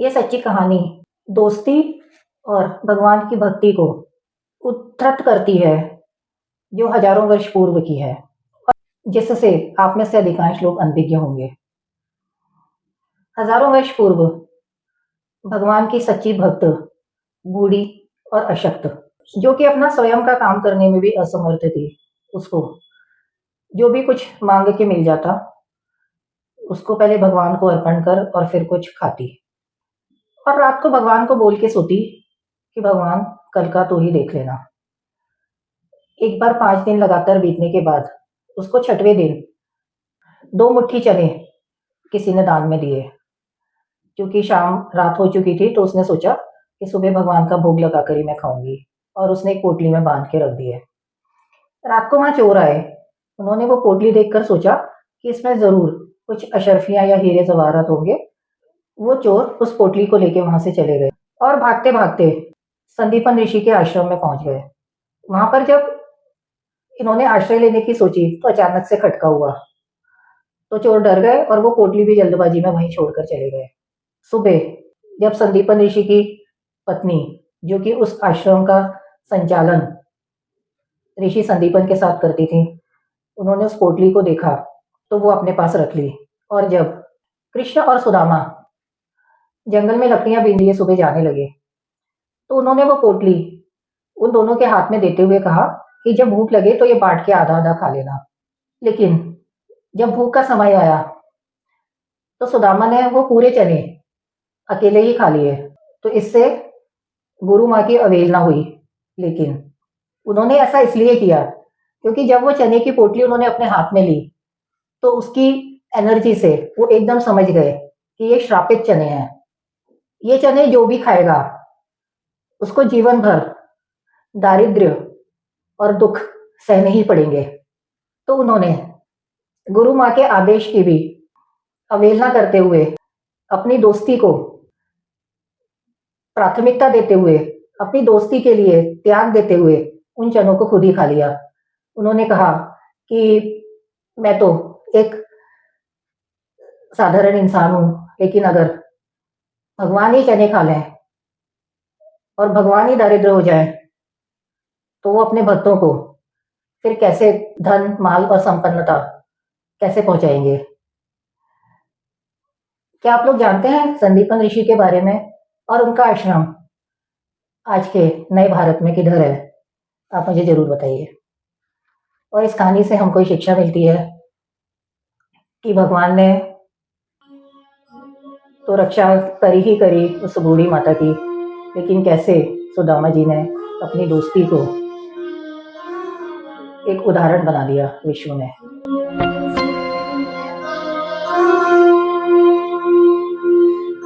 ये सच्ची कहानी दोस्ती और भगवान की भक्ति को उद्धृत करती है, जो हजारों वर्ष पूर्व की है, जिससे आप में से अधिकांश लोग अनभिज्ञ होंगे। हजारों वर्ष पूर्व भगवान की सच्ची भक्त, बूढ़ी और अशक्त, जो कि अपना स्वयं का काम करने में भी असमर्थ थी, उसको जो भी कुछ मांग के मिल जाता, उसको पहले भगवान को अर्पण कर और फिर कुछ खाती, और रात को भगवान को बोल के सोती कि भगवान कल का तू ही देख लेना। एक बार 5 दिन लगातार बीतने के बाद उसको छठवें दिन 2 मुट्ठी चने किसी ने दान में दिए। क्योंकि शाम रात हो चुकी थी, तो उसने सोचा कि सुबह भगवान का भोग लगा कर ही मैं खाऊंगी, और उसने एक पोटली में बांध के रख दिए। रात को वहां चोर आए। उन्होंने वो पोटली देखकर सोचा कि इसमें जरूर कुछ अशर्फियां या हीरे जवाहरात होंगे। वो चोर उस पोटली को लेके वहां से चले गए और भागते भागते संदीपन ऋषि के आश्रम में पहुंच गए। वहां पर जब इन्होंने आश्रय लेने की सोची, तो अचानक से खटका हुआ, तो चोर डर गए और वो पोटली भी जल्दबाजी में वहीं छोड़कर चले गए। सुबह जब संदीपन ऋषि की पत्नी, जो कि उस आश्रम का संचालन ऋषि संदीपन के साथ करती थी, उन्होंने उस पोटली को देखा तो वो अपने पास रख ली। और जब कृष्ण और सुदामा जंगल में लकड़ियां बीन लिए सुबह जाने लगे, तो उन्होंने वो पोटली उन दोनों के हाथ में देते हुए कहा कि जब भूख लगे तो ये बांट के आधा आधा खा लेना। लेकिन जब भूख का समय आया, तो सुदामा ने वो पूरे चने अकेले ही खा लिए। तो इससे गुरु माँ की अवहेलना हुई। लेकिन उन्होंने ऐसा इसलिए किया क्योंकि जब वो चने की पोटली उन्होंने अपने हाथ में ली, तो उसकी एनर्जी से वो एकदम समझ गए कि ये श्रापित चने हैं। ये चने जो भी खाएगा उसको जीवन भर दारिद्र्य और दुख सहने ही पड़ेंगे। तो उन्होंने गुरु माँ के आदेश की भी अवहेलना करते हुए, अपनी दोस्ती को प्राथमिकता देते हुए, अपनी दोस्ती के लिए त्याग देते हुए उन चनों को खुद ही खा लिया। उन्होंने कहा कि मैं तो एक साधारण इंसान हूं, लेकिन अगर भगवान ही चने खा लें और भगवान ही दारिद्र हो जाए, तो वो अपने भक्तों को फिर कैसे धन, माल और संपन्नता कैसे पहुंचाएंगे। क्या आप लोग जानते हैं संदीपन ऋषि के बारे में, और उनका आश्रम आज के नए भारत में किधर है? आप मुझे जरूर बताइए। और इस कहानी से हमको ये शिक्षा मिलती है कि भगवान ने तो रक्षा करी ही करी उस बूढ़ी माता की, लेकिन कैसे सुदामा जी ने अपनी दोस्ती को एक उदाहरण बना दिया विश्व में।